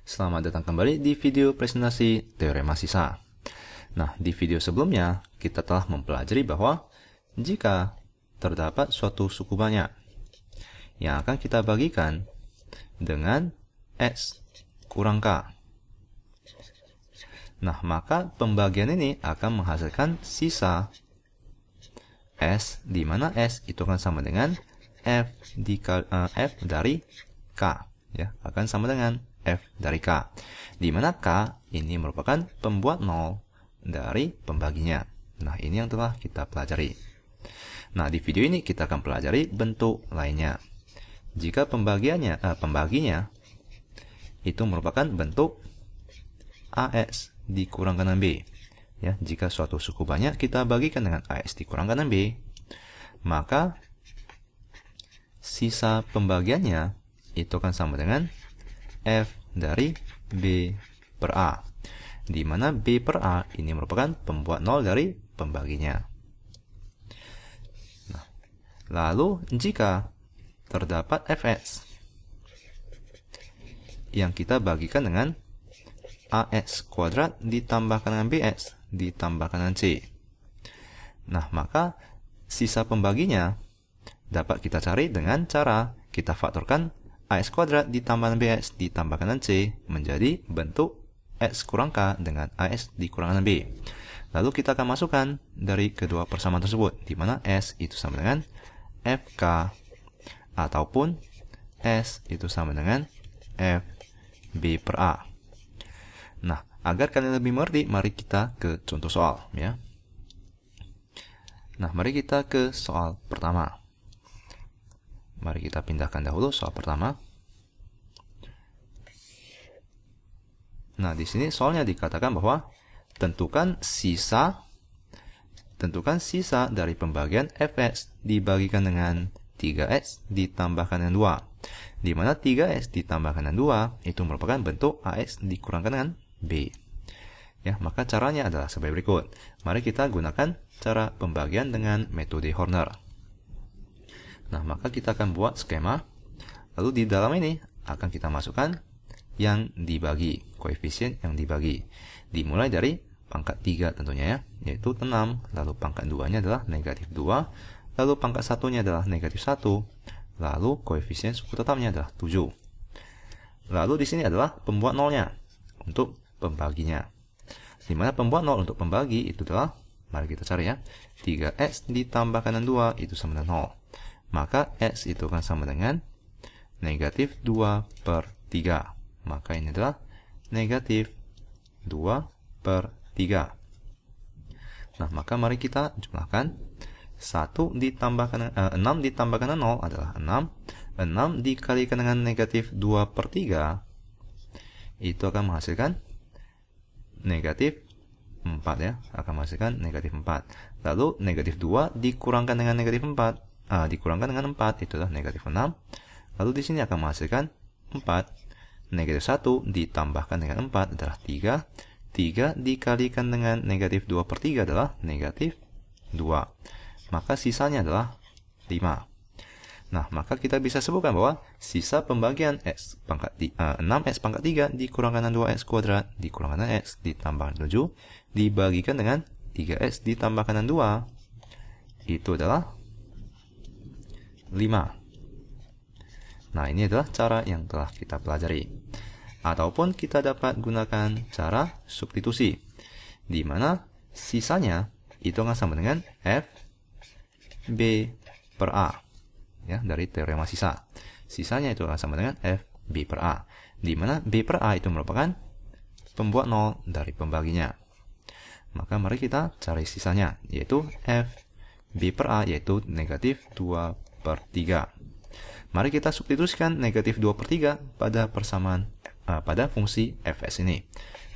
Selamat datang kembali di video presentasi Teorema Sisa. Nah, di video sebelumnya kita telah mempelajari bahwa jika terdapat suatu suku banyak yang akan kita bagikan dengan X kurang K. Nah, maka pembagian ini akan menghasilkan sisa S, di mana S itu akan sama dengan F dari K, ya, akan sama dengan F dari K, di mana K ini merupakan pembuat nol dari pembaginya. Nah, ini yang telah kita pelajari. Nah, di video ini kita akan pelajari bentuk lainnya. Jika pembaginya itu merupakan bentuk AX dikurangkan dengan B. Ya, jika suatu suku banyak kita bagikan dengan AX dikurangkan dengan B, maka sisa pembagiannya itu akan sama dengan F dari B per A, di mana B per A ini merupakan pembuat nol dari pembaginya. Nah, lalu jika terdapat Fx yang kita bagikan dengan AX kuadrat ditambahkan dengan BX ditambahkan dengan C. Nah, maka sisa pembaginya dapat kita cari dengan cara kita faktorkan AX kuadrat ditambahkan BX ditambahkan dengan C menjadi bentuk X kurang K dengan AX dikurangkan dengan B. Lalu kita akan masukkan dari kedua persamaan tersebut, di mana S itu sama dengan FK ataupun S itu sama dengan FB per A. Nah, agar kalian lebih mengerti, mari kita ke contoh soal, ya. Nah, mari kita ke soal pertama. Mari kita pindahkan dahulu soal pertama. Nah, di sini soalnya dikatakan bahwa tentukan sisa dari pembagian Fx dibagikan dengan 3x ditambahkan dengan 2. Di mana 3x ditambahkan dengan 2 itu merupakan bentuk AX dikurangkan dengan B. Ya, maka caranya adalah sebagai berikut. Mari kita gunakan cara pembagian dengan metode Horner. Nah, maka kita akan buat skema. Lalu di dalam ini akan kita masukkan yang dibagi, koefisien yang dibagi. Dimulai dari pangkat 3 tentunya, ya, yaitu 6. Lalu pangkat 2-nya adalah negatif 2. Lalu pangkat 1-nya adalah negatif 1. Lalu koefisien suku tetapnya adalah 7. Lalu di sini adalah pembuat nolnya untuk pembaginya. Dimana pembuat nol untuk pembagi itu adalah, mari kita cari, ya, 3x ditambahkan dengan 2 itu sama dengan 0. Maka X itu akan sama dengan negatif 2 per 3. Maka ini adalah negatif 2 per 3. Nah, maka mari kita jumlahkan. 6 ditambahkan dengan 0 adalah 6. 6 dikalikan dengan negatif 2 per 3 itu akan menghasilkan negatif 4, ya. Akan menghasilkan negatif 4. Lalu negatif 2 dikurangkan dengan negatif 4. Dikurangkan dengan 4 itu adalah negatif 6. Lalu di sini akan menghasilkan 4. Negatif 1 ditambahkan dengan 4 adalah 3. 3 dikalikan dengan negatif 2 per 3 adalah negatif 2. Maka sisanya adalah 5. Nah, maka kita bisa sebutkan bahwa sisa pembagian 6x pangkat 3 dikurangkan dengan 2x kuadrat dikurangkan dengan x ditambahkan 7 dibagikan dengan 3x ditambahkan dengan 2 itu adalah 5. Nah, ini adalah cara yang telah kita pelajari. Ataupun kita dapat gunakan cara substitusi, di mana sisanya itu akan sama dengan F B per A, ya, dari teorema sisa. Sisanya itu akan sama dengan F B per A, di mana B per A itu merupakan pembuat nol dari pembaginya. Maka mari kita cari sisanya, yaitu F B per A, yaitu negatif 2 per 3. Mari kita substitusikan negatif 2 per 3 pada persamaan pada fungsi Fs ini,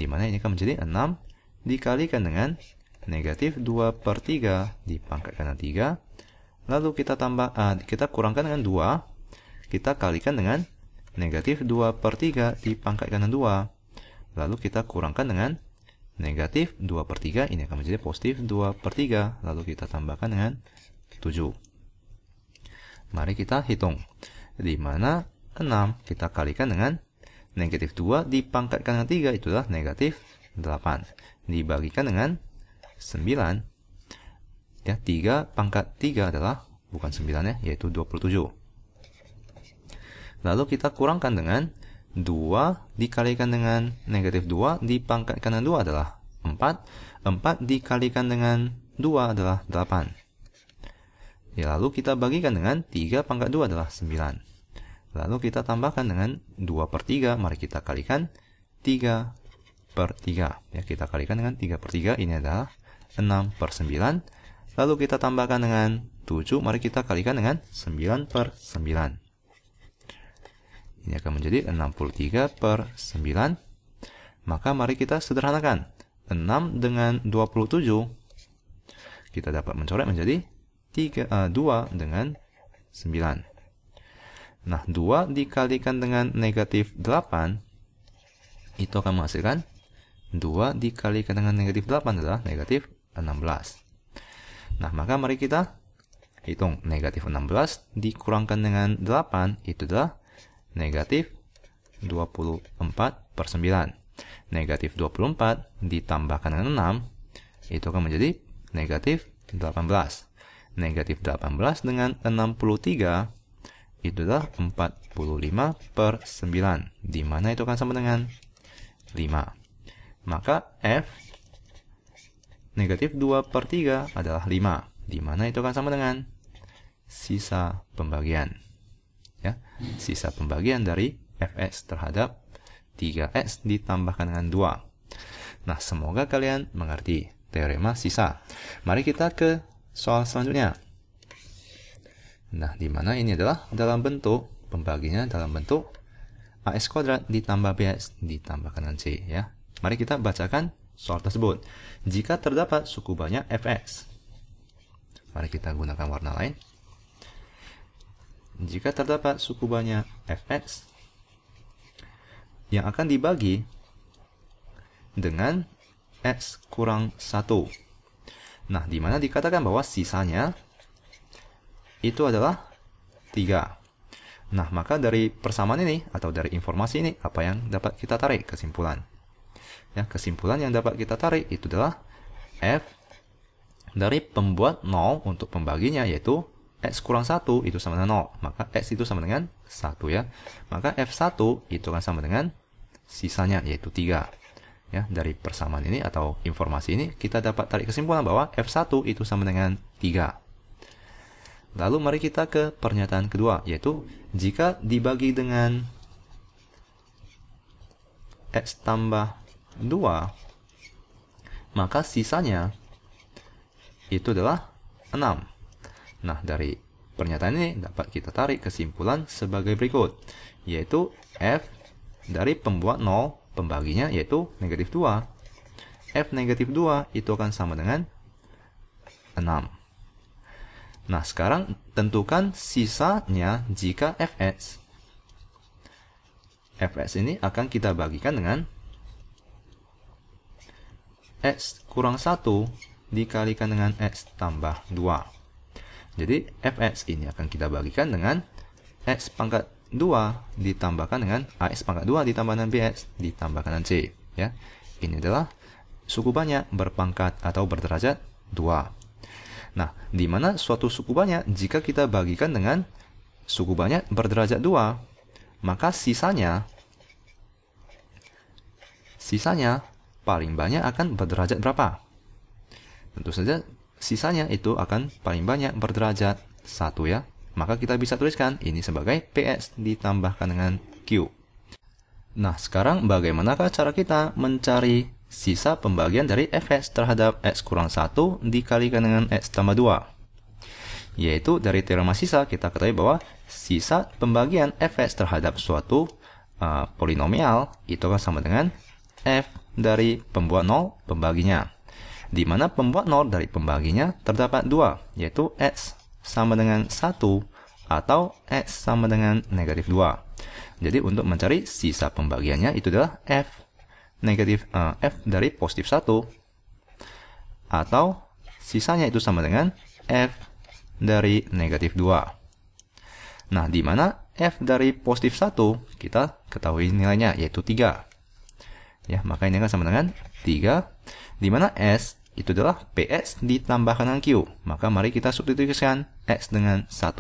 di mana ini akan menjadi 6 dikalikan dengan negatif 2 per 3 dipangkatkan dengan 3. Lalu kita kurangkan dengan 2, kita kalikan dengan negatif 2 per 3 dipangkatkan dengan 2. Lalu kita kurangkan dengan negatif 2 per 3, ini akan menjadi positif 2 per 3. Lalu kita tambahkan dengan 7. Mari kita hitung, di mana 6 kita kalikan dengan Negatif 2 dipangkatkan dengan 3 itu adalah negatif 8. Dibagikan dengan 9. Ya, 3 pangkat 3 adalah, bukan 9 ya, yaitu 27. Lalu kita kurangkan dengan 2 dikalikan dengan negatif 2 dipangkatkan dengan 2 adalah 4. 4 dikalikan dengan 2 adalah 8. Ya, lalu kita bagikan dengan 3 pangkat 2 adalah 9. Lalu kita tambahkan dengan 2/3. Mari kita kalikan 3/3. Ya, kita kalikan dengan 3/3. Ini adalah 6/9. Lalu kita tambahkan dengan 7. Mari kita kalikan dengan 9/9. Ini akan menjadi 63/9. Maka mari kita sederhanakan. 6 dengan 27. Kita dapat mencoret menjadi 2 dengan 9. Nah, 2 dikalikan dengan negatif 8, itu akan menghasilkan 2 dikalikan dengan negatif 8 adalah negatif 16. Nah, maka mari kita hitung. Negatif 16 dikurangkan dengan 8, itu adalah negatif 24/9. Negatif 24 ditambahkan dengan 6, itu akan menjadi negatif 18. Negatif 18 dengan 63, itu adalah 45/9, di mana itu akan sama dengan 5. Maka F negatif 2/3 adalah 5, di mana itu akan sama dengan sisa pembagian. Ya, sisa pembagian dari Fx terhadap 3x ditambahkan dengan 2. Nah, semoga kalian mengerti teorema sisa. Mari kita ke soal selanjutnya. Nah, di mana ini adalah dalam bentuk pembaginya dalam bentuk AX kuadrat ditambah BX ditambahkan dengan C, ya. Mari kita bacakan soal tersebut. Jika terdapat suku banyak Fx. Mari kita gunakan warna lain. Jika terdapat suku banyak Fx yang akan dibagi dengan X kurang 1. Nah, di mana dikatakan bahwa sisanya itu adalah 3. Nah, maka dari persamaan ini atau dari informasi ini, apa yang dapat kita tarik kesimpulan? Ya, kesimpulan yang dapat kita tarik itu adalah F dari pembuat 0 untuk pembaginya, yaitu X kurang 1 itu sama dengan 0. Maka X itu sama dengan 1, ya. Maka F1 itu akan sama dengan sisanya, yaitu 3. Ya, dari persamaan ini atau informasi ini, kita dapat tarik kesimpulan bahwa F1 itu sama dengan 3. Lalu mari kita ke pernyataan kedua, yaitu jika dibagi dengan X tambah 2, maka sisanya itu adalah 6. Nah, dari pernyataan ini dapat kita tarik kesimpulan sebagai berikut, yaitu F dari pembuat 0 pembaginya yaitu negatif 2. F negatif 2 itu akan sama dengan 6. Nah, sekarang tentukan sisanya jika Fx. Fx ini akan kita bagikan dengan X kurang 1 dikalikan dengan X tambah 2. Jadi, Fx ini akan kita bagikan dengan X pangkat 2 ditambahkan dengan AX pangkat 2 ditambah dengan BX ditambahkan dengan C. Ya. Ini adalah suku banyak berpangkat atau berderajat 2. Nah, di mana suatu suku banyak jika kita bagikan dengan suku banyak berderajat 2, maka sisanya paling banyak akan berderajat berapa? Tentu saja sisanya itu akan paling banyak berderajat 1, ya. Maka kita bisa tuliskan ini sebagai PX ditambahkan dengan Q. Nah, sekarang bagaimanakah cara kita mencari sisa pembagian dari Fx terhadap X kurang 1 dikalikan dengan X tambah 2? Yaitu dari teorema sisa kita ketahui bahwa sisa pembagian Fx terhadap suatu polinomial itu akan sama dengan F dari pembuat 0 pembaginya. Di mana pembuat 0 dari pembaginya terdapat 2, yaitu X sama dengan 1 atau X sama dengan negatif 2. Jadi untuk mencari sisa pembagiannya itu adalah F dari positif 1 atau sisanya itu sama dengan F dari negatif 2. Nah, di mana f dari positif 1 kita ketahui nilainya, yaitu 3. Ya, maka ini akan sama dengan 3, di mana S itu adalah PX ditambahkan dengan Q. Maka mari kita substitusikan X dengan 1.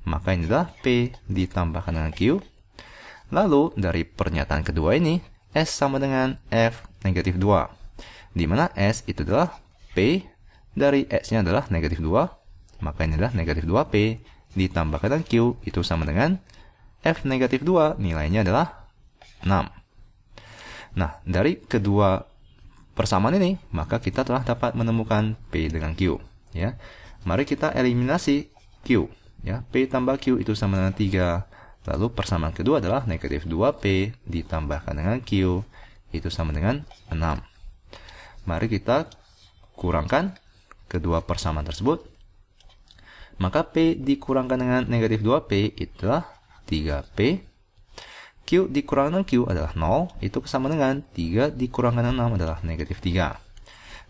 Maka ini adalah P ditambahkan dengan Q. Lalu, dari pernyataan kedua ini, S sama dengan F negatif 2. Di mana S itu adalah P dari X-nya adalah negatif 2. Maka ini adalah negatif 2P ditambahkan dengan Q itu sama dengan F negatif 2, nilainya adalah 6. Nah, dari kedua persamaan ini, maka kita telah dapat menemukan P dengan Q. Ya, mari kita eliminasi Q. Ya, P tambah Q itu sama dengan 3. Lalu persamaan kedua adalah negatif 2P ditambahkan dengan Q itu sama dengan 6. Mari kita kurangkan kedua persamaan tersebut. Maka P dikurangkan dengan negatif 2P itulah 3P. Q dikurangkan dengan Q adalah 0. Itu sama dengan 3 dikurangkan dengan 6 adalah negatif 3.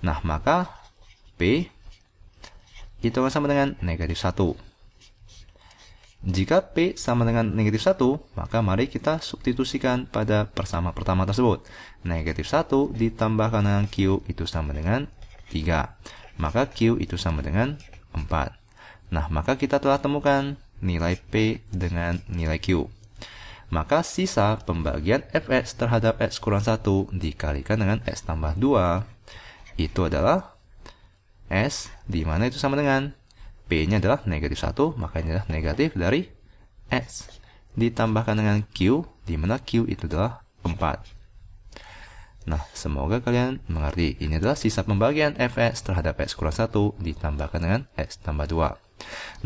Nah, maka P itu akan sama dengan negatif 1. Jika P sama dengan negatif 1, maka mari kita substitusikan pada persamaan pertama tersebut. Negatif 1 ditambahkan dengan Q itu sama dengan 3. Maka Q itu sama dengan 4. Nah, maka kita telah temukan nilai P dengan nilai Q. Maka sisa pembagian Fx terhadap X kurang 1 dikalikan dengan X tambah 2, itu adalah S, di mana itu sama dengan P-nya adalah negatif 1, maka ini adalah negatif dari X. Ditambahkan dengan Q, di mana Q itu adalah 4. Nah, semoga kalian mengerti. Ini adalah sisa pembagian Fx terhadap X kurang 1 ditambahkan dengan X tambah 2.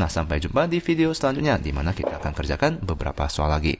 Nah, sampai jumpa di video selanjutnya, di mana kita akan kerjakan beberapa soal lagi.